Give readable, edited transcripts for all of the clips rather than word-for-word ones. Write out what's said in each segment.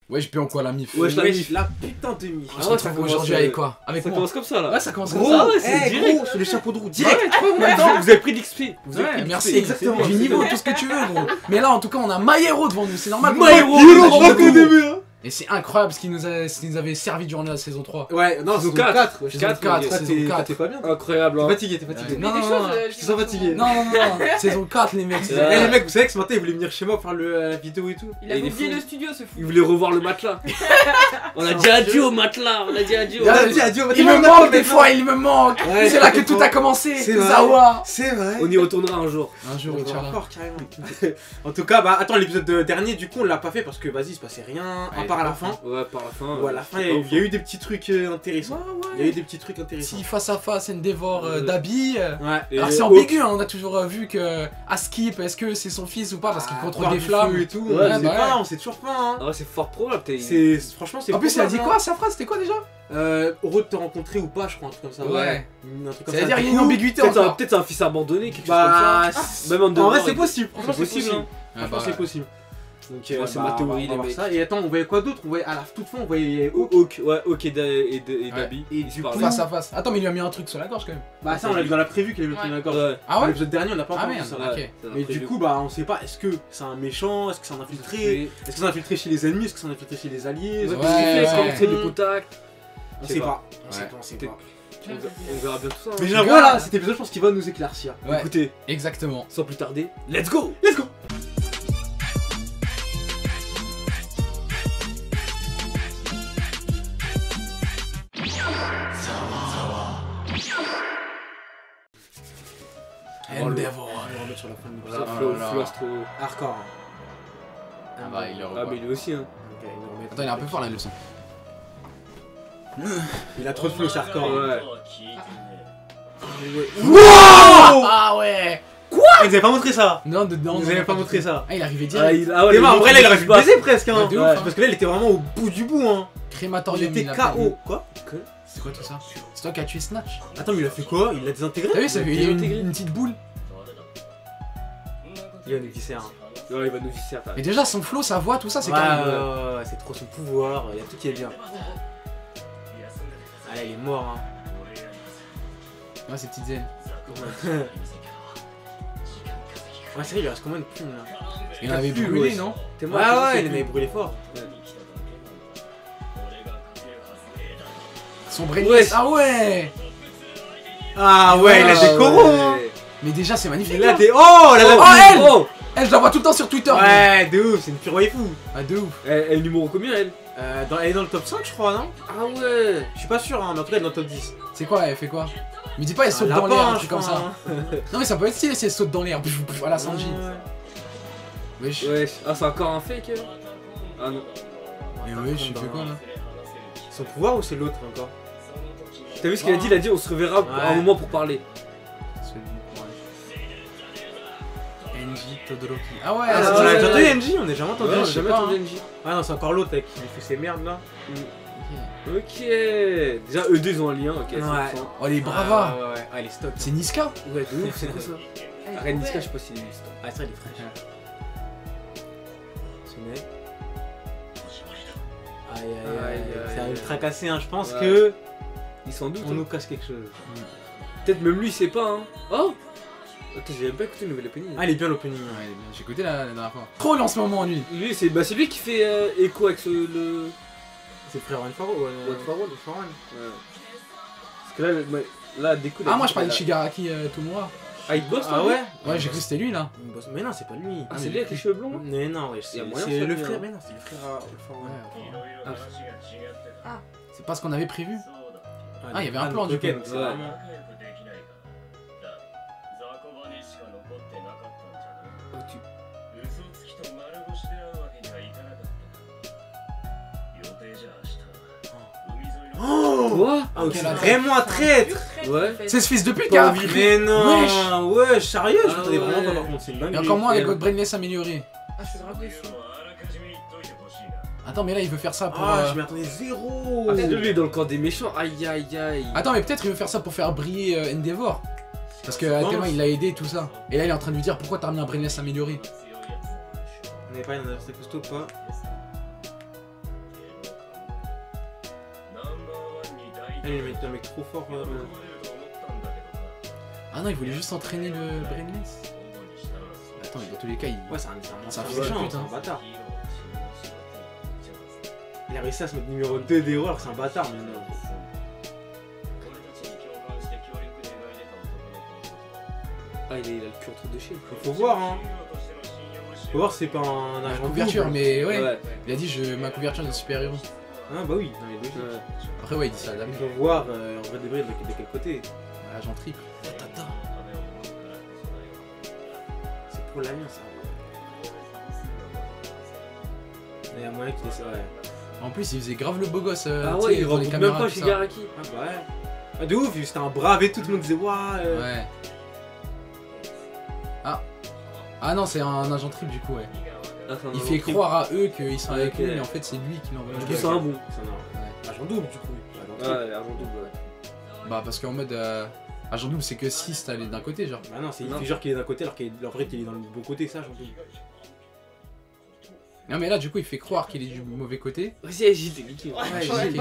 Wesh, bien quoi la mif? Wesh, la putain de mif. On se retrouve aujourd'hui avec quoi? Avec Ça moi. commence comme ça là. Ouais, ça commence comme Gros, ça. ouais, c'est direct. gros, sur les chapeaux de roue, direct. Vous avez pris de l'XP. Vous avez Ouais, pris de merci, l'XP. exactement. Du niveau, tout ce que tu veux, gros. Mais là, en tout cas, on a Maillero devant nous, c'est normal. Maillero, Et c'est incroyable ce qu'il nous avait servi durant la saison 3. Ouais, non, Saison saison 4. 4. Saison 4, 4, ouais, saison 4. T'es pas bien? Incroyable. T'es Hein. fatigué, t'es fatigué. Non, Mais non, des non, choses, Je te sens fatigué. non, saison 4, les mecs. Ouais. Eh les mecs, vous savez que ce matin ils voulaient venir chez moi pour faire la vidéo et tout. Il a Il est oublié fou. le studio, ce fou. Il voulait revoir le matelas. On a dit adieu au matelas. On a dit adieu. On a dit adieu, on va Il dire, me on a manque pas des fois, il me manque. Ouais, C'est là que c'est tout vrai. a commencé. C'est vrai. Zawa. C'est vrai. On y retournera un jour. Un jour, On va Inch'Allah. fort, carrément. En tout cas, bah attends, l'épisode dernier, du coup, on l'a pas fait parce que vas-y, il se passait rien, à Ouais, part à la fin. Ouais, par la fin. Ou à la fin, il y a eu des petits trucs intéressants. Il y a eu des petits trucs intéressants. Si face à face, Endeavor d'Abi. Ouais. Et Alors c'est ambigu, hein, on a toujours vu que Askip, est-ce que c'est son fils ou pas parce qu'il contrôle des flammes et tout. Ouais, On sait bah pas, ouais. on sait toujours pas. Hein. Ah ouais, c'est fort probable. Franchement, c'est En plus, il a probable, dit hein. quoi sa phrase? C'était quoi déjà? Heureux de te rencontrer ou pas, je crois, un truc comme ça. Ouais. Un truc comme Ça veut dire Du qu'il y a une coup, ambiguïté Peut-être encore. un fils abandonné, quelque chose Bah, comme ça. Même en en dehors. vrai, c'est possible. Franchement, C'est c'est possible. possible. Ah Franchement, bah c'est ouais. possible. Donc, Ouais, c'est bah, ma théorie, on va les voir mecs. ça. Et attends, on voyait quoi d'autre? On voyait à la toute fin, on voyait Hawk, ouais, Hawk et Dabi. Et Ils se du parlent. coup, Face à face. Attends, mais il lui a mis un truc sur la gorge quand même. bah ça, on l'a vu dans la prévue qu'il avait mis Ouais. la gorge. Ouais. Ah Dans ouais? l'épisode dernier, on n'a pas Ah encore vu merde, ça. ok. Ouais, ça Mais va du prévu. coup, bah on sait pas, est-ce que c'est un méchant, est-ce que c'est un infiltré, est-ce que c'est un infiltré chez les ennemis, est-ce que c'est un infiltré chez les alliés, Ouais, Ouais, qu'est-ce qu'il fait? Est-ce qu'on ouais. crée des contacts? on Je sais sait pas. pas. On sait Ouais. pas, on sait pas. On verra bien tout ça. Mais hein. j'avoue, là, cet épisode, je pense qu'il va nous éclaircir. Ouais, Écoutez, exactement. sans plus tarder, let's go! Let's go! Endeavor. On va remettre sur la fin de Voilà, l'épisode. Oh là là. Flo Astro. Hardcore. Ah bah, il le Ah, revoit. mais lui aussi, hein. Ok, il va remettre. Attends, il est un peu fort là, le son. Il a trop de flow, c'est hardcore. Ouais. Ah ouais. Ils avaient pas montré ça! Non, Ils avaient pas montré ça. Ah, il arrivait Ah, direct. ah ouais, Mais les en vrai, là, il aurait se pu battent. baiser presque, hein! Ouais, de ouf, hein. Parce que là, il était vraiment au bout du bout, hein! Il Crématorium. était il a fait. KO. Quoi? C'est quoi tout ça? C'est toi qui as tué Snatch. Attends, mais il a fait quoi? Il l'a désintégré? T'as vu, ça Il a fait il y a intégré. une petite boule. Il va nous visser un. Ouais, il va nous visser Mais déjà, son flow, sa voix, tout ça, c'est quand même. Ouais, c'est trop son pouvoir, il y a tout qui est bien. Ah là, il est mort, hein. Ouais, ces petites ailes. Ouais, c'est vrai, il reste combien de plumes là? Il en avait plus, brûlé, ouais. non? T'es Ouais, mort, t'es ouais, il sûr, en avait brûlé fort. Son brain. Ouais. Ah ouais! Ah ouais, il a des corons, hein. Mais déjà, c'est magnifique. Il a là. des. Oh là là! Oh, elle! Oh! Elle, je la vois tout le temps sur Twitter. Ouais, de ouf, c'est une pure waifu. Ah, de ouf. Elle est numéro combien, elle? Elle est dans le top 5, je crois, non? Ah ouais! Je suis pas sûr, hein, mais en tout cas, elle est dans le top 10. C'est quoi, elle fait quoi? Mais dis pas, elle saute Un dans lapin, l'air, un je truc comme crois, ça. hein. Non, mais ça peut être stylé si elle saute dans l'air. À la Sanji. Ouais. Wesh. Wesh. Ah, c'est encore un fake? Ah non. Mais wesh, il fait quoi là? Son pouvoir ou c'est l'autre encore? T'as vu ce qu'il a dit? Il a dit on se reverra à un Ouais. moment pour parler. Enji Todoroki. Ah ouais, Ah, c'est on ça, a c'est déjà vrai. entendu NJ, on a jamais entendu. Ouais, je j'ai sais jamais pas, entendu hein. NJ. Ah non, c'est encore l'autre là, qui lui fait ses merdes là. Ok. Déjà, eux deux ils ont un lien, ok. c'est Ouais. intéressant. Oh, les bravas. Ouais, ouais, ouais. Ah, les stocks. C'est Niska. Ouais, de ouf, c'est quoi ça? Ren Niska, je sais pas si il existe. Ah, c'est vrai, il est fraîche. Ce mec. Aïe aïe aïe. Aïe, Ça va aïe, le tracasser, hein. Je pense Ouais. que Il s'en doute. on hein. nous cache quelque chose. Peut-être même lui il sait pas, hein. Oh! Attends, j'ai même pas écouté le nouvel opening. Ah, il est bien l'opening. Ouais, il est bien. J'ai écouté la dernière fois. Troll en ce moment, lui. Lui, c'est bah, lui qui fait écho avec le. C'est le frère One for All. One for All. One for All. Ouais. Parce que là, des coups. Ah, moi je parlais de Shigaraki Tomura. Ah, il bosse Ah toi, lui ouais? Ouais, j'ai cru que c'était lui là. Mais non, c'est pas lui. Ah, c'est lui avec les cheveux blonds? Mais non, ouais, Il y c'est a moyen, c'est ça, le lui, frère. hein. Mais non, c'est le frère One for All. C'est pas ce qu'on avait prévu. Ah, il y avait un le plan, du Token, coup. c'est Ouais. vraiment- Oh, tu- Oh! Quoi? Ah, Ok, c'est là, vraiment un traître! Ouais. C'est ce fils de pute qui Pas a envie. viré. Mais non! Ouais, sérieux? Je Ah m'attendais vraiment ouais. pas par contre, c'est une dinguerie. Et encore moins avec Et votre brainless amélioré. Ah, je suis grave déçu. Attends, mais là il veut faire ça pour. Ah, je m'y attendais zéro! Ah, c'est lui dans le camp des méchants. Aïe aïe aïe. Attends, mais peut-être il veut faire ça pour faire briller Endeavor. Parce que pense. tellement il l'a aidé tout ça. Et là il est en train de lui dire pourquoi t'as remis un brainless amélioré. On n'est pas une adversaire costaud, pas. Ah, il est un mec trop fort. Ah non, il voulait juste entraîner le Brainless. Attends, mais dans tous les cas, il... Ouais, c'est un fils de méchant, pute, c'est un hein. bâtard. Il a réussi à se mettre numéro 2 des héros alors que c'est un bâtard maintenant. Ah, il a le cul entre deux chiens. Faut voir, hein. Faut voir si c'est pas un La agent couverture, double. mais ouais. Il a dit ma couverture de super-héros. Ah bah oui, non, mais logique. Après, ouais, il dit ça à la Il faut voir en vrai de vrai de quel côté. agent triple. C'est pour l'alliance, ça. Il y a moyen qu'il essaie, ouais. En plus, il faisait grave le beau gosse. Ah tu sais, ouais, il devant les rencontre caméras, même pas tout chez ça. Garaki. Ah bah ouais. Ah de ouf, c'était un brave et tout le monde disait waouh. Ouais. Ah non, c'est un agent triple du coup, ouais. Ah, c'est un Il agent fait triple. croire à eux qu'ils sont avec Ok. eux, mais en fait, c'est lui qui l'envoie. Du Du coup, coup, c'est un bon. C'est un agent double du coup. Ouais, argent double, ouais. Bah, parce qu'en mode. Agent double, c'est que 6 t'as les d'un côté, genre. Bah non, il Non. fait genre qu'il est d'un côté alors qu'en vrai il est dans le bon côté, ça, agent double. Non, mais là, du coup, il fait croire qu'il est du mauvais côté. Vas-y, Gilles, t'es niqué. Ouais, ouais. j'ai-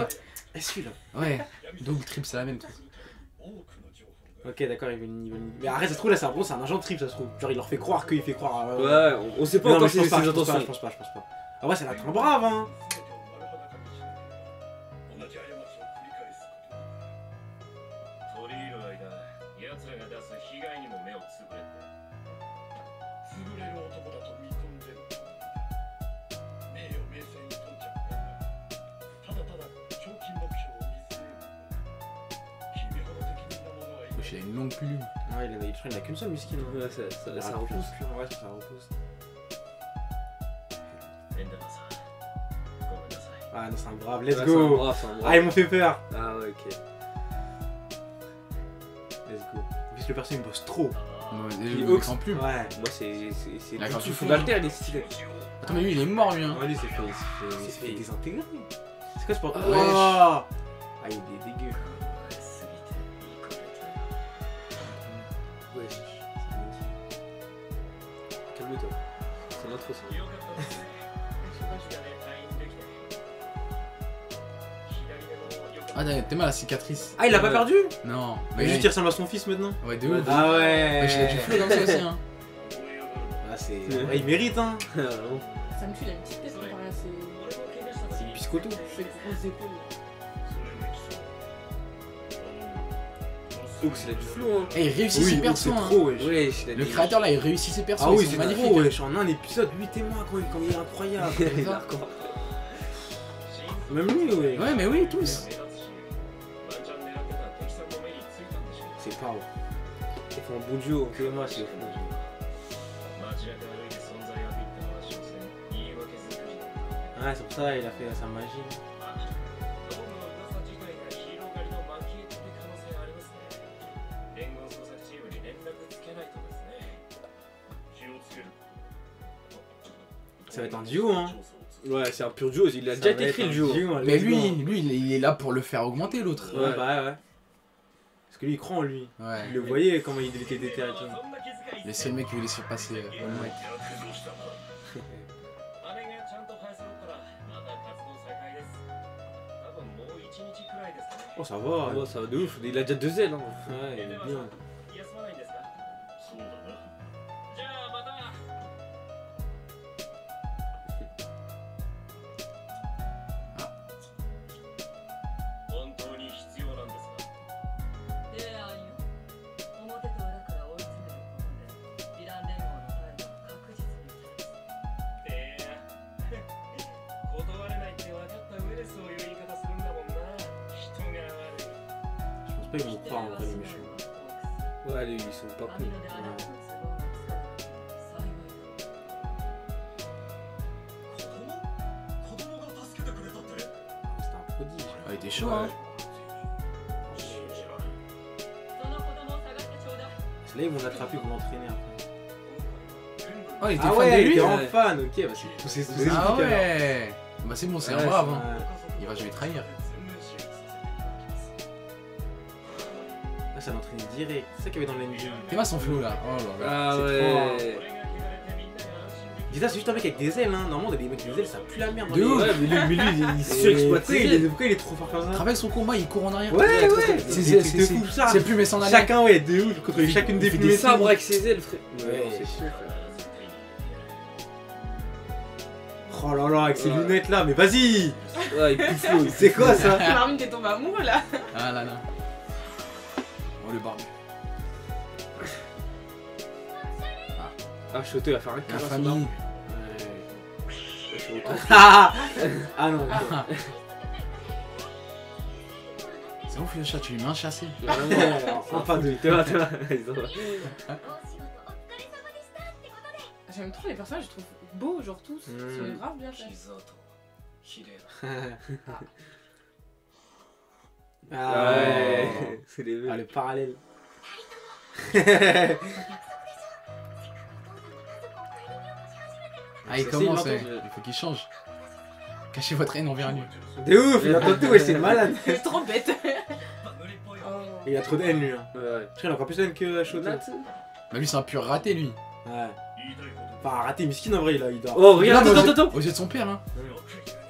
Eh celui-là. Ouais, double, triple, c'est la même truc. Ok, d'accord, il veut une. Mais arrête, ça se trouve là, c'est un agent triple, ça se trouve. Genre, il leur fait croire qu'il fait croire à. Ouais, on sait pas Non, encore mais je ses pense pas, je intentions. pense pas. Ah ouais, ça va être un brave, hein. 取り入る間奴らが出す被害にも目をつぶれて潰れる男だと見込んでる名誉名声に頓着ただただ賞金目標を見据える君ほど適任な者はいない Wesh, il a une longue plume. Ouais, je crois qu'il a qu'une seule musquine. Ouais, ça repousse. Ouais, ça repousse. レンダーさんごめんなさい Ah non, c'est un brave, Ouais, let's c'est un go. brave, c'est un brave. Ah, ils m'ont fait peur. Ah ouais, ok. Let's go. En plus, le perso il bosse trop. Ouais, Puis le Hawks. en plume. Ouais. Moi, c'est La carte du fond. d'Alter, il est stylé. Attends, mais lui, il est mort, lui, hein. Ouais, lui, c'est fait désintégrer. C'est quoi ce sport? Ah, Oh. wesh. Ah, il est dégueu. すぎていいかげた Ouais. Calme-toi. C'est l'intro, ça. よかったですマジがね退院できて左目もよかった Ah, t'es mal la cicatrice. Ah, il l'a pas Ouais. perdu? Non. Mais juste il ressemble à son fils maintenant. Ouais, de Ouais, ouf. Ah ouais. Wesh, il a du flow comme ça aussi, hein. Ah, c'est. Ouais, il mérite, hein. Vraiment. Ça me tue, il a une petite tête comparé à ses C'est biscotto. grosses épaules. Hawks, il a du flow, hein. Eh, il réussit ses Oui, persos, c'est hein. trop, wesh. Ouais, il a Le des- créateur là, il réussit ses persos. Ah oui, ils sont c'est magnifiques. trop, hein. wesh. En un épisode, 8 témoins quand même, comme il est incroyable. Il est hardcore. Même lui, ouais. Ouais, mais oui, tous. 目立つしワンチャン狙ってた敵さんの目についたんでしょ C'est pas. Il fait un bon duo. TMA, c'est. 街中歩いて存在をアピったのは所詮言い訳作りだった Ouais, c'est pour ça il a fait sa magie. どうも噂自体がヒーロー狩りの巻きって可能性ありますね連合捜索チームに連絡つけないとですね気をつける Ça va être un duo, hein. Ouais, c'est un pur duo. Il a Ça déjà va été écrit être le un duo. duo, Mais let's lui, go. il est là pour le faire augmenter l'autre. Ouais, Ouais. bah ouais. Parce que lui il croit en lui. Ouais. Il le voyait comment il était déterré. そんな気遣い Les seuls mecs qui voulaient se faire passer. Ouais. 姉がちゃんと生え揃ったらまた活動再開です多分もう1日くらいですかね Oh, ça va. Oh, ça va de ouf. Il a déjà 2 ailes, hein. Ouais, il est bien. 休まないんですかそうだなじゃあまた本当に必要なんですか提案よ表と裏から追い詰めることでヴィラン連合の態度は確実に立つ提案断れないって分かった上でそういう言い方するんだもんな人が悪い Je pense pas qu'ils vont croire en vrai les méchants. Ouais, ils sont pas ア cons. ミノであなたの都合がつかなくて幸い子供が助けてくれたって C'était un prodige. Ah, il était chaud, hein. その子供を探してちょうだい Là ils vont l'attraper pour l'entraîner après. Oh, il était Ah fan ouais, de il lui. était hein. en fan, ok, bah c'est tous ces Ah ouais. Bah c'est bon, c'est un Ouais, brave. c'est- Hein. ouais. Il va jamais trahir. Là ça l'entraîne direct. C'est ça qu'il y avait dans l'engine. T'es mal son flow là. Oh là là. Ah C'est ouais. Vegeta, c'est juste un mec avec des ailes, hein. Normalement, les mecs avec des ailes, ça pue la merde. De ouf. Ouais, mais lui, il surexploite Pourquoi ses il ailes. pourquoi il est trop fort comme ça? Travaille son combat, il court en arrière. Ouais, ouais. C'est plus mais sans aller. Chacun, ouais, de ouf. Contre chacune des Il fait plumes des et tout. sabres avec ses ailes, frère. Ouais. Non, c'est chiant, frère. Oh là là, avec ces lunettes là, mais vas-y! Ouais, il pue fou. C'est quoi ça? Marmine, t'es tombé amoureux là. Ah là là. Oh le barbu. Ah, Shoto, il va faire un La câlin à son famille. arme. Ouais, Shoto. Ah non, C'est ouf le chat, tu lui mets un chassé. Vraiment. Enfin de. T'es là. Ils ont- J'aime trop les personnages, je trouve beaux, genre tous. Ils sont grave bien faits. 傷跡綺麗だ Ah Ouais, c'est les Ah, mêmes. le parallèle. Ah il Ça, commence, c'est ouais. longtemps. Il faut qu'il change. Cachez votre haine envers lui. De ouf, il entend tout, ouais, c'est malade. C'est trop bête. まあ乗りっぽいよ Oh. Il a trop de haine lui. Hein. Ouais. Je crois qu'il a encore plus de haine que Shoto. Natsu. Bah lui c'est un pur raté lui. Ouais. 言いたいこと Enfin, raté, miskin en vrai, il doit. Oh, regarde, Regarde, attends, attends. Aux yeux de son père hein. よく言うね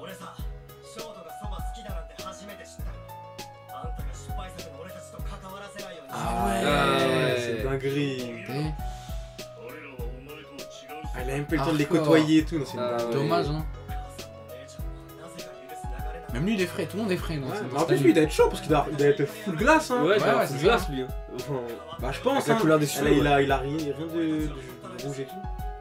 俺さショートがそば好きだなんて初めて知ったあんたが失敗作の俺たちと関わらせないように Ah ouais, ouais. c'est dinguerie. Eh, 俺らはお前とは違う Ah, il a même pas eu le temps de les Hardcore. côtoyer et tout, non, c'est une Ah, dinguerie. ouais. Dommage hein. お母さんも姉ちゃんもなぜか許す流れなんだ Même lui il est frais, tout le monde est frais. Non, Ouais, c'est- mais en plus, lui, il doit être chaud parce qu'il doit être full glace. Hein. Ouais, Ouais, c'est ouais, un c'est coup de ça. glace, lui. Hein. Enfin, Bah, je pense. Avec la Hein. couleur des Là, cheveux, il ouais. a rien de rouge et tout.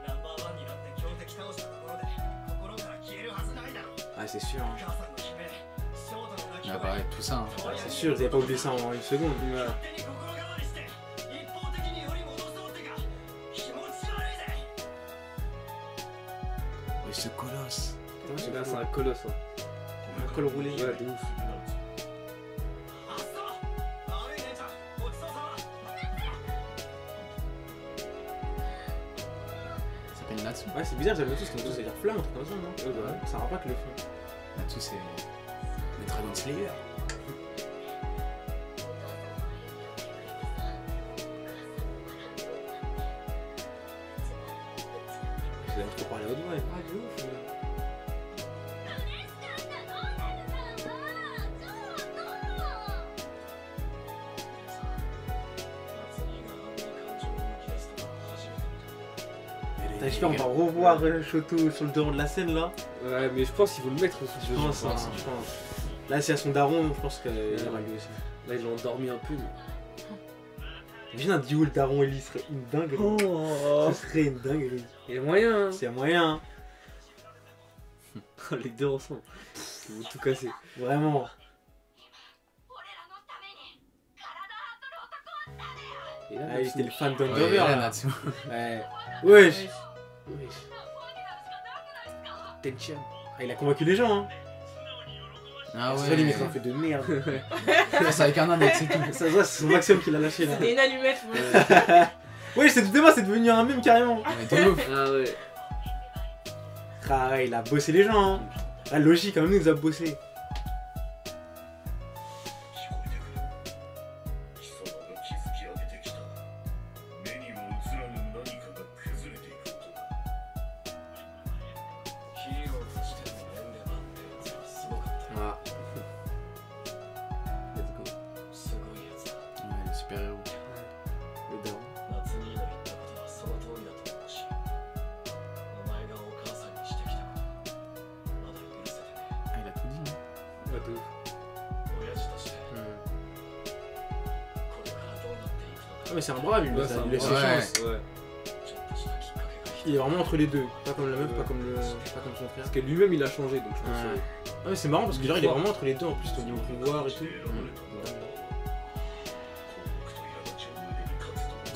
ナンバーワンになって強敵倒したところで心から消えるはずないだろ Ah, c'est sûr. お Hein. 母さんの悲鳴ショートの泣き Ah 声 bah ouais, tout ça hein. Ouais, c'est sûr, ils avaient pas oublié ça en une seconde. 勝手に心変わりして一方的により戻そうってか気持ち悪いぜ Ouais, ce colosse. là, c'est un colosse. Hein. Un col roulé. Ouais, de ouf. あっそう悪い姉ちゃんごちそうさま Ça s'appelle Natsu. Ouais, c'est bizarre, j'avais tous comme ça, c'est dire flamme, un truc comme ça, non? Ouais, bah. Ça rappelle que le feu. Natsu c'est le Dragon Slayer. Vous avez trop parlé à haute voix. Ah, de ouf. J'espère qu'on va revoir Shoto sur le devant de la scène là. Ouais, mais je pense qu'il faut le mettre sur Je pense, hein, je pense. Là, c'est à son daron, je pense qu'il y aura lui aussi. Là, ils l'ont endormi un peu. Mais... Imagine un duo, le daron et Ellie, ce serait une dinguerie. Oh, Ce serait une dinguerie. il y a moyen, hein. C'est un moyen, hein. Les deux ensemble. Ils vont tout casser. Vraiment. Et là, Ah, il était le fan Ouais, d'Underwear là, là. Natsu. Ouais. Wesh. Wesh. Tension. Ah, il a convaincu les gens, hein. Ah C'est vrai, ouais. il met un fait de merde. C'est avec un index c'est tout. Ça se voit, c'est son maximum qu'il a lâché là. C'était une allumette. Ouais. Oui, c'est tout débat, c'est devenu un mème carrément. Ouais, de ouf. Ah ouais. Ah ouais, il a bossé les gens, hein. La logique, quand même, il nous a bossé. 聞こえてくる貴様が築き上げてきた目にも映らぬ何かが崩れていく音だヒーローとしてのエンデバーってやつはすごかったよ Ah. Let's go. すごいやつだ Ouais, le super héros. Le daron. 夏兄の言ったことはその通りだと思うしお前がお母さんにしてきたことまだ許せてね Ah, il a tout dit. Hein. Ouais, de ouf. 親父としてこれからどうなっていくの Ah, か mais c'est un brave, il Ouais, laisse c'est un il laisse ses brave. chances. Ouais. ちょっとしたきっかけが必 Il 要 est vraiment entre les deux. Pas comme la meuf, pas comme son frère. Parce que lui-même, il a changé, donc je pense. Ouais. Ah, mais c'est marrant parce que genre, il est vraiment entre les deux en plus, au niveau pouvoir et tout.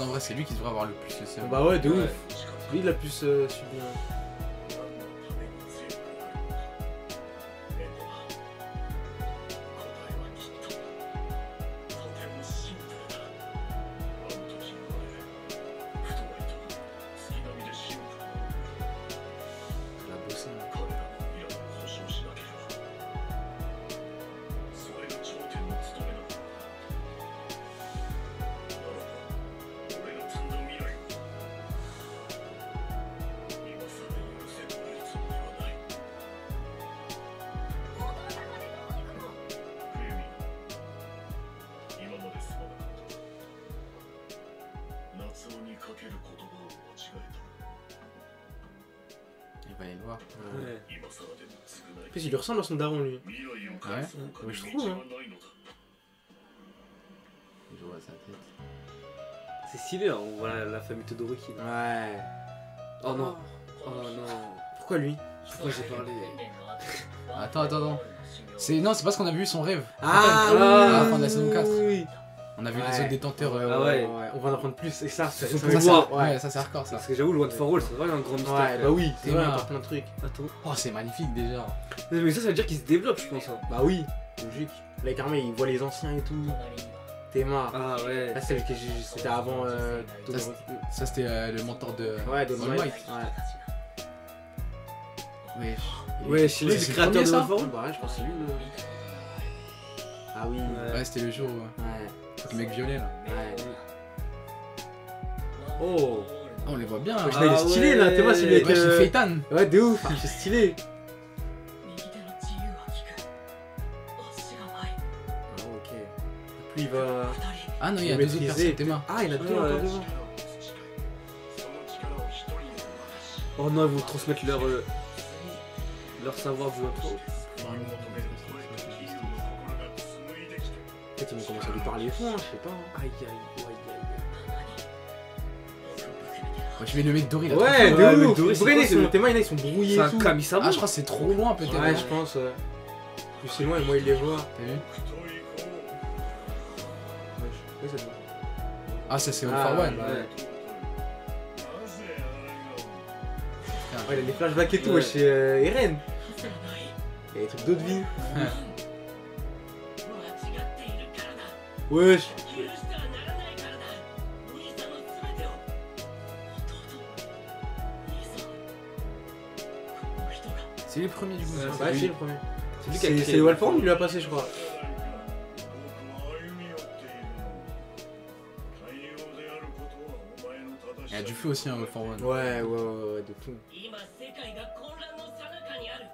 En vrai, c'est lui qui devrait avoir le plus le seum. Bah ouais, de Ouais. ouf. Lui, il a plus subi. Hein. Il a bossé. Hein. それが頂点の務めなんだ。ならば俺が積んだ未来を pas aller le voir. Ouais. 今更でも償い En plus, il lui ressemble à son daron, lui. 未来を変えそうかOuais, je trouve, hein. ないのだ Je vois sa tête. C'est stylé là, on voit la famille Todoroki. Là. Ouais. Oh non. Oh non. Pourquoi lui? Pourquoi j'ai parlé? Attends. Non, c'est parce qu'on a vu son rêve. Ah, À la oui. fin de la saison 4. Oui. On a vu les Ouais. autres détenteurs. Ah ouais. On va en apprendre plus. Et ça, Ça, ça ça, me ça, voit. Ouais, ça c'est hardcore ça. Parce que j'avoue, le One for All, c'est vraiment un grand mystère. Ouais, bah oui, c'est C'est vrai, marrant. il y a plein de trucs. Attends. Oh, c'est magnifique déjà. Mais ça veut dire qu'il se développe, je pense. Hein. Bah oui, logique. Là, carrément, il voit les anciens et tout. T'es marre. Ah ouais. Là, c'était avant. Todoroki. Ça c'était le mentor de. Ouais, de All All Might. Might. Ouais. Ouais. Ouais, c'est lui C'est le le créateur premier, de ça One for All. Bah ouais, je pense que c'est lui le. Ah oui. Ouais. Ouais, c'était le jour. Ouais. Le mec violet là. Ouais. Oh. Ah, on les voit bien. Ah, Hein. il est stylé là, t'es vois, celui avec. Ouais, c'est Feitan. Ouais, de ouf, c'est stylé. 右手の自由は利く足がない Ah, ok. Plus il va. 二人 Ah non, il y a le deux autres maîtriser. personnes, tes mains. Ah, il y en a deux Ouais. encore devant. その力を一人に渡し Oh non, ils vont transmettre leur savoir du One for All. 求める声と自由の心が紡いできて Peut-être ils vont commencer à lui parler fond, hein, je sais pas. hein. Aïe aïe aïe aïe. Ouais, je vais le mec doré là. Ouais, trop de fort. ouf. le Dory, c'est Pourquoi quoi, ils sont, tes mains, ils sont brouillés C'est et un tout. Kami-sama. Ah, je crois que c'est trop loin peut-être. Ouais, je pense. Plus c'est loin et moi il les voit. T'as vu? 太いこ Ouais, ça doit. Ah, ça c'est All Ah, for One. ouais. うなぜあれが Ouais, il a des flashbacks et tout, Ouais. ouais, chez Eren. Il y a des trucs d'autres vies. 間違っているからだ Wesh. 許してはならないからだ兄さんの全てを弟兄さんこの人が C'est les premiers du coup. Ouais, c'est Ouais, lui. c'est le premier. C'est lui qui a créé C'est le Walform, il lui a passé, je crois. 僕は歩み寄っているの寛容であることはお前の正しIl y aさ du feu aussi, hein, All for One. Ouais, de tout. 今世界が混乱の最中にある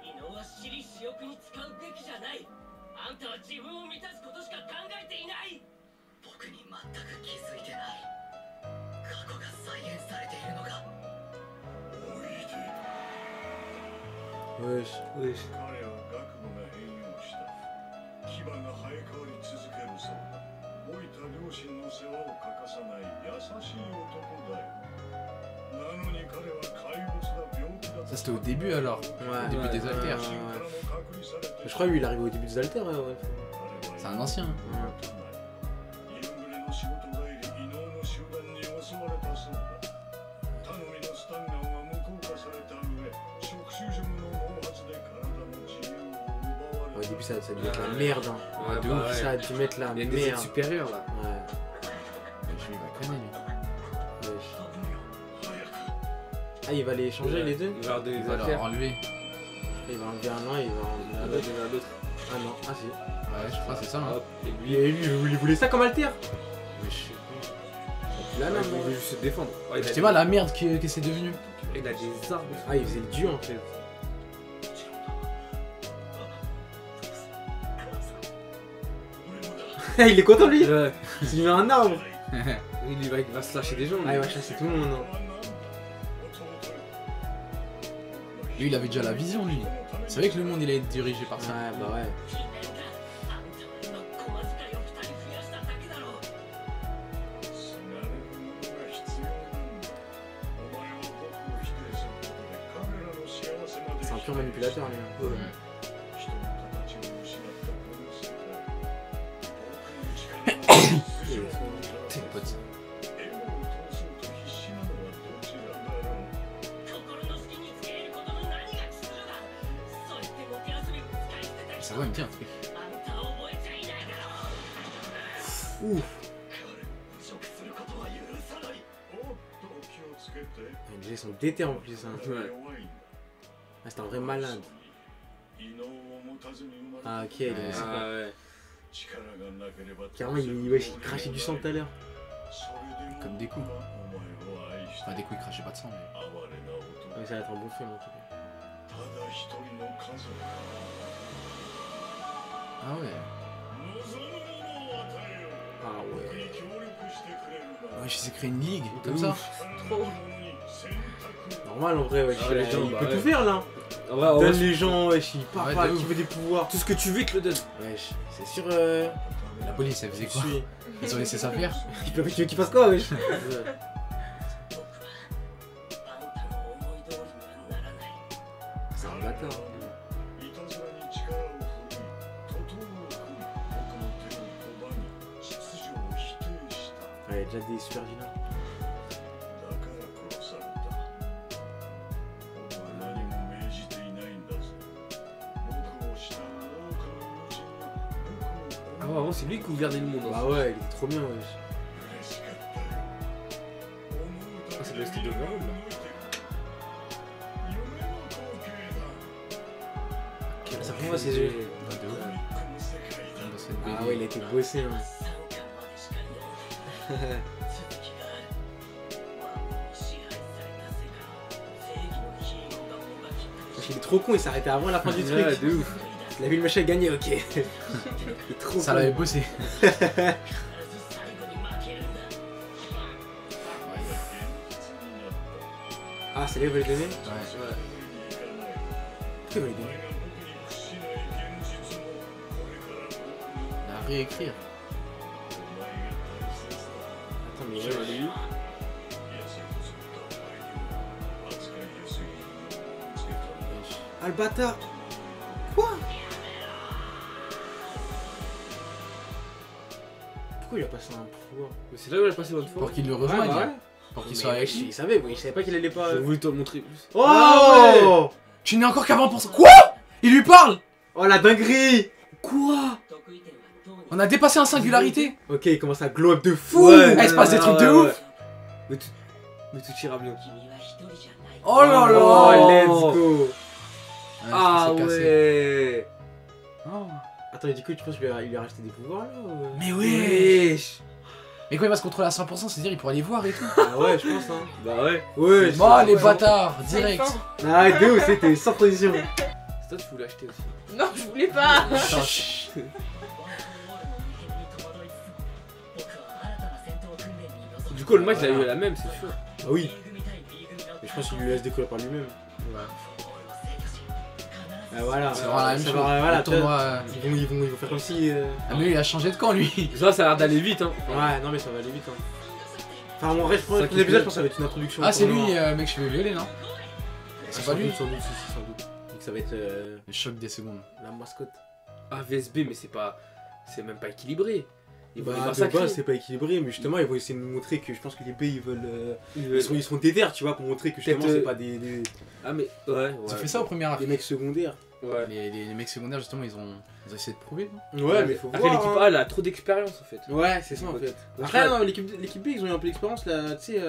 異能は私利私欲に使うべきじゃないあんたは自分を満たすことしか考えていない僕に全く気づいてない過去が再現されているのか おいで Wesh. Wesh. 彼は学部が変容した牙が生え変わり続けるそうだ老いた両親の世話を欠かさない優しい男だよなのに彼は怪物だ病気だ Ça c'était au début alors. Ouais. Au début des Ouais. alters. Je crois lui il est arrivé au début des alters, ouais. C'est un ancien. イルグレの仕事帰り異能の集団に襲われたそうだ頼みのスタンガンは無効化された上触手ジムの毛髪で体の自由を奪わ Au れ début ça a dû mettre la merde. Hein. Ouais, de bah ouf, ouais. Ça a dû mettre la Il y a des aides merde. supérieures là. Ouais. Je lui va canner lui. Wesh. Ah, il va les changer les deux? Il va avoir des Il va leur affaires. enlever. Il va enlever un et il va enlever Ah un bah, autre. il y en a d'autres. Ah non, ah si. Ouais, je crois que c'est ça. Hein. Hop, et lui, Lui, il voulait ça comme alter? Mais je sais pas. Là, il là, veut juste se défendre. Ouais, il a Je sais pas la merde que c'est devenu. Il a des armes. Ah, il faisait le dieu en fait. Il est content lui! Ouais. C'est lui un arbre! Il va se lâcher des gens. Ah, il va chasser tout le monde. Hein. Lui il avait déjà la vision lui. C'est vrai que le monde il allait être dirigé par ça. Ouais, bah ouais. あんたは今小遣いを2人増やしただけだろう死なれるものが必要なんだお前は僕を否定することで彼らの幸せまで C'est un pur manipulateur lui. Hein. 人の形を失ったこの世界僕の力は C'est le pote. エゴを通そうと必死なのはどちらだろう心の隙につけることの何が苦痛だそう言ってもてあそび使い捨てた Ça va, il me tient un truc. あんたは覚えちゃいないだろう Ouf! 彼を侮辱することは許さないおっと気をつけて Déjà ils sont déter en plus. Hein. 弱いんだ Ah, c'est un vrai malade. 異能を持たずに生まれ Ah, ok, il est Ah ouais. 力がなければ Carrément, il crachait du sang tout à l'heure. Comme des coups. お前を愛して Enfin des coups il crachait pas de sang mais. 哀れな男 Ouais, ça va être un bon film en tout cas. ただ一人の家族 Ah ouais. 望むものを与えよう Ah 僕 ouais. に協力してくれるな Ouais, je sais créer une ligue De comme ça. ouf. 力のある者に選択を normal en vrai, wesh. Ah ouais, les gens, Il bah peut ouais. tout faire là. En vrai, en Donne vrai, les gens, wesh, il part Ouais, pas, de qui ouf. veut des pouvoirs. tout ce que tu veux, il te le donne. Wesh, c'est sûr. La police, elle faisait quoi? Ils ont laissé ça faire. Tu veux qu'il fasse quoi, wesh? 僕はあんたの思い通りにはならない C'est un bâtard. いたずらに力を振るい徒党を組み僕の手を拒み秩序を否定した Ouais, déjà des super vilains. だから殺された僕は何も命じていないんだぞ僕を慕う多くの友人が僕を Ah ouais, avant, c'est lui qui gouvernait le monde. Bah ouais, il était trop bien, wesh. 嬉しかったよ思うだ Ah, c'est け le で style de 身が Overlord, là. 動いてくる夢の光景だ Ça prend pas ses yeux. Bah, de ouf. コミックの世界だ Dans cette Ah BD. ouais, il a été bossé, hein. 3巻までしか読んでない続きがある魔法に支配された世界正義のヒーローがもがき苦し Il est trop con, il s'est arrêté avant la fin du truc. Ouais, de ouf. Il a vu le machin gagner, ok. Il est trop Ça con. l'avait bossé. 必ず最後に負けるんだ Ah, c'est là qu'il va les donner? Ouais. Pourquoi il va les donner? 僕に屈しない現実もこれからの À réécrire. お前が大切だ Attends, mais Ouais, ouais, lui. 痩せこそったお前には扱いやすいものを見つけたんだ Wesh. Ah, le bâtard! Quoi? Pourquoi il a passé un pouvoir? Mais c'est là où elle a passé l'autre fois. Pour qu'il le rejoigne. Ouais, bah ouais. Pour qu'il Mais soit avec wesh, lui. il savait, il savait pas qu'il allait pas. J'ai voulu te le montrer plus. Oh! Ah Tu n'es encore qu'à 20%. Quoi? Il lui parle? Oh la dinguerie! Quoi? 得意点はどうに On a dépassé un singularité. Ok, il commence à glow up de fou! Ouais, il se passe des trucs de ouf. Mais tout ira bien. 君は一人じゃない Oh là là. Oh, let's go! Ah c'est cassé. ouais. Oh. Attends, du coup, tu penses qu'il lui a racheté des pouvoirs là ou... Mais ouais. Wesh. Mais quand il va se contrôler à 100%, c'est-à-dire il pourra les voir et tout. Ah ouais, je pense, hein. Bah ouais. Ouais, Oh les ouais. bâtards, direct. Ah, de ouf, c'était sans transition. C'est toi, tu voulais acheter aussi. Non, je voulais pas. Chut. ワンモールの異変に戸惑いつつ僕は新たな戦闘訓練に臨む Du coup, le match, il a eu la même, c'est sûr. Ah oui, 組対 B 組の mais je pense qu'il lui laisse décoller par lui-même. ゴールを制御し必ず Ah, voilà, C'est vraiment la même ça chose. va, voilà, Le tournoi. ils vont faire comme si. Ah mais lui il a changé de camp lui. Ça, ça a l'air d'aller vite, hein. Ouais, non, mais ça va aller vite. Hein. Enfin, en vrai, je pense Ça que qui l'épisode, fait- je pense que ça va être une introduction. Ah au c'est tournoi. lui mec cheveux violets non? C'est pas lui. Sans doute, si, sans doute. Donc ça va être Le choc des secondes. la mascotte. Ah, VSB, mais c'est pas. C'est même pas équilibré. Ils vont Bah, les de massacrer. base, c'est pas équilibré, mais justement, ils vont essayer de nous montrer que je pense que les B ils veulent. Ils veulent- Ils sont déter, tu vois, pour montrer que justement, Peut-être, c'est pas des Ah, mais ouais. Ils ont fait ça au premier arc. des mecs secondaires. Ouais. Les mecs secondaires justement ils ont essayé de prouver. Non Ouais, mais faut Après, voir. l'équipe hein. A, elle a trop d'expérience en fait. Ouais, c'est ça en fait. Après, Après, non, l'équipe B, ils ont eu un peu d'expérience là, tu sais.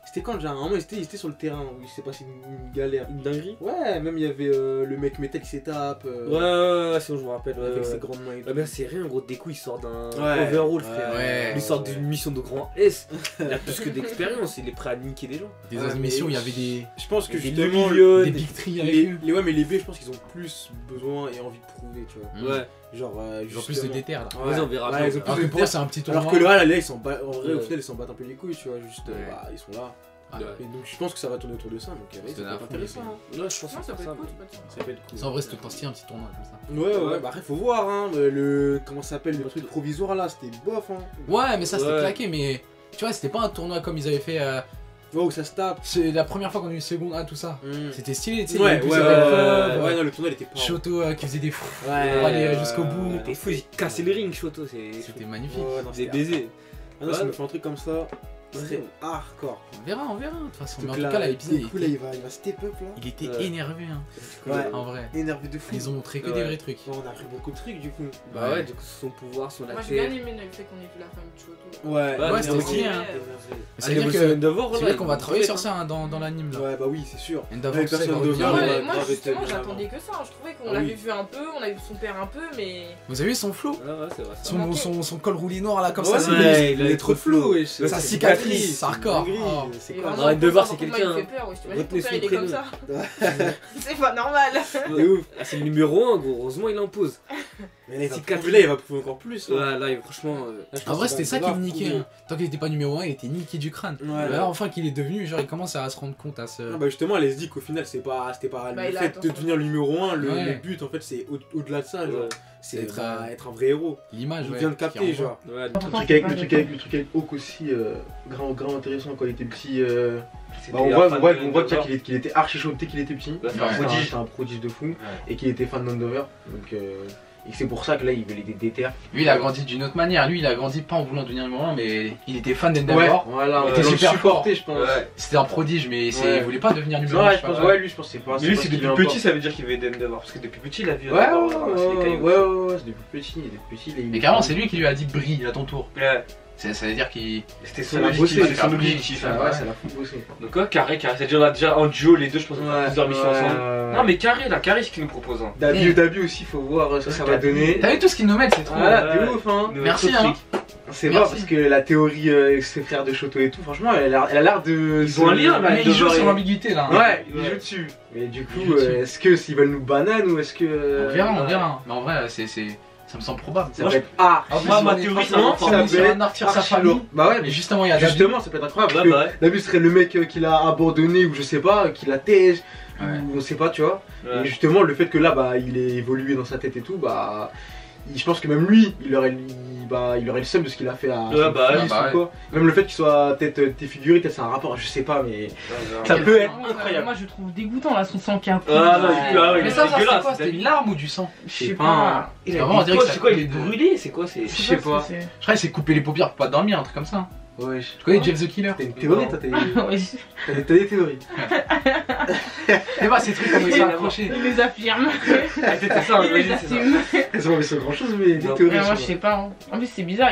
C'était quand déjà? À un moment, ils étaient sur le terrain où il s'est passé une galère. Une dinguerie. Ouais, même il y avait le mec métal qui s'étape. Ouais, sinon je me rappelle. Ouais, Avec ouais. ses grandes mains et tout. Ah, mais c'est rien, gros. Des coups, il sort d'un Ouais. overhaul, Ouais. frère. Ouais. Il sort d'une mission de grand S. Il a plus que d'expérience, il est prêt à niquer les gens. Des Ouais, émissions où mais- il y avait des Je pense que Des justement, millions. des big trees avec les, eux. ouais, mais les B, je pense qu'ils ont plus besoin et envie de prouver, tu vois. Ouais. Genre, Ils ont plus de justement. déter là. Ouais, Vas-y, on verra ouais, bien. ils ont plus Alors de que pour eux déter. c'est un petit tournoi. Alors que là, ils sont pas. En vrai, au Ouais. final, ils s'en battent un peu les couilles, tu vois. Juste, Ouais. bah, ils sont là. Ah, Ouais. Et donc, je pense que ça va tourner autour de ça. Donc, C'est ça de la peut être folie, intéressant. c'est- Hein. Là, je pense Non, que ça peut c'est être ça. cool, ça peut être sympa. Ça peut être cool. Ça en vrai c'était tout le temps style un petit tournoi comme ça. Ouais, ouais, Ouais. bah après, faut voir, hein. Le. Comment ça s'appelle? Le truc provisoire là, c'était bof, hein. Ouais mais ça c'était Ouais. claqué mais tu vois c'était pas un tournoi comme ils avaient fait Ouais, où ça se tape. c'est la première fois qu'on a eu seconde A tout ça. C'était stylé tu sais. il y Ouais, avait ouais, plusieurs ouais, épreuves, ouais, non, le tournoi il était pas. Shoto qui faisait des fous. Ouais, pour aller jusqu'au bout. T'es fou, il cassait les rings, Shoto. C'était magnifique. Ouais, non, Des c'était- baisers. Ah non, ça Ouais. me fait un truc comme ça. C'est Ouais. hardcore. On verra de toute façon. Mais en Donc tout là, cas là l'épisode du coup, là, il va step up là. il était Ouais. énervé hein. Ouais. En vrai. Énervé de fou. Ils ont montré que Ouais. des vrais trucs. Ouais, on a appris beaucoup de trucs du coup. Bah ouais, du coup, son pouvoir, son Moi j'ai bien accès. aimé le fait qu'on ait vu la femme de Choto. Ouais, Ouais, Ouais, c'était mais stylé ouais. hein. énervé. Ça veut dire que c'est vrai qu'on va travailler sur ça. ça hein, dans l'anime là. Ouais, bah oui, c'est sûr. Endeavor, Avec tout ça, il va personne revenir. d'Over, Moi, ouais, moi, grave, justement était bien j'attendais que ça, je trouvais qu'on Ah l'avait oui. vu un peu, on a vu son père un peu mais... Vous avez vu son flow? Ouais, ouais, c'est vrai. ça. Son, manquait. son col roulé noir là comme Ouais, ça, c'est ouais, il est trop flou, wesh. Sa C'est cicatrice, c'est hardcore. dinguerie, Oh. C'est Et quoi vraiment, Arrête de voir, c'est moi, quelqu'un, Il me fait peur, ouais, je t'imagine Retenez ton père son il est comme prénom. ça. C'est pas normal. C'est ouf. Ah, c'est le numéro 1, gros. Heureusement, il impose. Mais les petits 4 là, il va prouver encore plus. hein. Ouais, là, franchement. Là, je pense En vrai, que c'était ça qui va me niquait. prouver. Hein. Tant qu'il était pas numéro 1, il était niqué du crâne. Ouais. Là, enfin qu'il est devenu, genre, il commence à se rendre compte à ce. Ah bah justement, elle se dit qu'au final, c'était pas Bah, le il a fait attention. de devenir le numéro 1, Ouais. le but en fait, c'est au-delà de ça, genre. Ouais. C'est Être, être un vrai héros. L'image, Il ouais. vient de qui capter, renvoie. genre. Ouais, Le truc avec Hawk aussi, grand intéressant quand il était petit. Bah, on voit déjà qu'il était archi chaud dès qu'il était petit. Ouais, C'était un prodige de fou et qu'il était fan d'Endover. Donc, et c'est pour ça que là il veut les déter. Lui, il a grandi d'une autre manière. Lui, il a grandi pas en voulant devenir numéro 1, mais il était fan d'Endeavor. Voilà, Il était super supporté, je pense. Ouais. C'était un prodige, mais Ouais. il voulait pas devenir numéro 1. Ouais, je pense, ouais, lui, je pense que c'est pas. Mais lui, pas c'est ce qu'il depuis veut petit, encore. ça veut dire qu'il veut aider Endeavor. Parce que depuis petit, il a vu Ouais, Endeavor ramasser les cailloux. ouais, c'est depuis petit, il est petit. Mais carrément, c'est lui qui lui a dit brille à ton tour. Ouais. Ça veut dire qu'il. C'était Ça son l'a bossé, objectif. c'est C'est son son objectif. objectif. Ouais, ça l'a fou bosser. Donc, ouais, carré. C'est déjà en duo, les deux, je pense qu'on a plusieurs missions ensemble. Non, mais carré, là, carré, ce qu'il nous propose. Hein. Dabi aussi, faut voir ce que ça va donner. T'as vu tout ce qu'ils nous mettent, c'est trop. Voilà, Ouais. de ouf, hein. Merci, hein. C'est Merci. vrai parce que la théorie ses frères de Shoto et tout, franchement, elle a l'air de. Ils ont un lien, là. Mais il joue sur l'ambiguïté là. Ouais, il Ouais. joue dessus. Mais du coup, Il joue dessus. est-ce que s'ils veulent nous banane ou est-ce que. On verra. Mais en vrai, ça me semble probable. Ça peut être. Ah, Moi, ma théorie, c'est un franchement, enfant. ça Ça peut va être nartir sa archi famille. lourd. Bah ouais, Mais mais justement, il y a Dabi. justement, ça peut être incroyable. Ouais, Parce bah ouais. que Dabi serait le mec qui l'a abandonné ou je sais pas, qui l'a tège, Ouais. ou on sait pas, tu vois. Et Ouais. justement, le fait que là, bah, il ait évolué dans sa tête et tout, bah. Je pense que même lui, il aurait le seum de ce qu'il a fait à Ouais, son bah ouais. fils Bah ou ouais. quoi. Même le fait qu'il soit peut-être défiguré, peut-être c'est un rapport, je sais pas, mais ça peut être incroyable. Moi je trouve dégoûtant là son sang qui a coulé. Ah, non, Ouais. Mais ça, c'est dégueulasse, quoi? C'était une larme ou du sang? Je sais pas. pas. C'est vraiment, on dirait que ça C'est quoi, il est coulait de- brûlé? C'est quoi? C'est. Je sais pas. ce que c'est. Je crois qu'il s'est coupé les paupières pour pas dormir, un truc comme ça. Ouais, Tu connais Jeff the Killer? t'as une théorie, toi, Ouais, t'as des théories. Et bah, ces trucs qu'on s'est accrochés. il les affirme. C'était ça, Il les vas-y, c'est ça. assume. C'est pas mais c'est grand chose, mais des Non. théories. Mais moi sur je ça. sais pas. Hein. En plus c'est bizarre,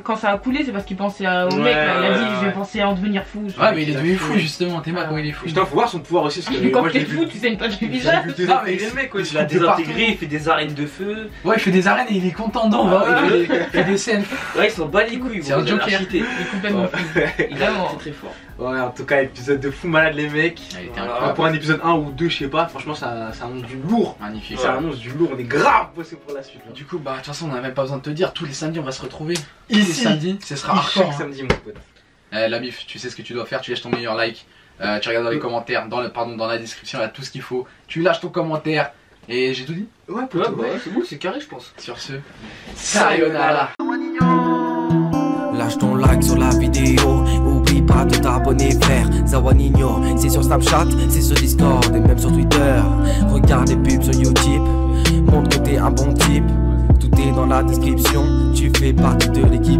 quand ça a coulé c'est parce qu'il pensait au Ouais, mec là. Il a dit ouais, je vais ouais. penser à en devenir fou. Ouais, mais il est devenu fou justement. T'es mal quand il est fou. Putain, faut voir son pouvoir aussi. Parce que Mais quand moi, t'es je l'ai fou vu- tu saignes pas du j'ai visage. vu Non, mais Le mec, il il se l'a coupe de partout. désintégré, il fait des arènes de feu. Ouais, il fait des arènes et il est content dedans. Bah ouais, il fait des scènes. Ouais, il s'en bat les couilles. C'est un Joker. L'archité. Il est complètement fou. Il est Vraiment. très très fort. Ouais, en tout cas, épisode de fou malade, les mecs. Il était Voilà. incroyable. Pour un épisode 1 ou 2, je sais pas, franchement, ça annonce du lourd. Magnifique. Ça annonce du lourd, on est grave bossé pour la suite. Là. Du coup, bah, de toute façon, on a même pas besoin de te dire. Tous les samedis, on va se retrouver. Tous les Ici. samedis, ce sera Chaque hardcore. Hein. samedi, mon pote. La bif, tu sais ce que tu dois faire. Tu lâches ton meilleur like. Tu regardes dans les commentaires, dans la description, il y a tout ce qu'il faut. Tu lâches ton commentaire. Et j'ai tout dit. Ouais, Ouais, pote, bah, c'est bon, c'est carré, je pense. Sur ce, sayonara. Lâche ton like sur la vidéo, oublie pas de t'abonner frère. Zawanino, c'est sur Snapchat, c'est sur Discord et même sur Twitter. Regarde les pubs sur Utip, montre que t'es un bon type. Tout est dans la description, tu fais partie de l'équipe.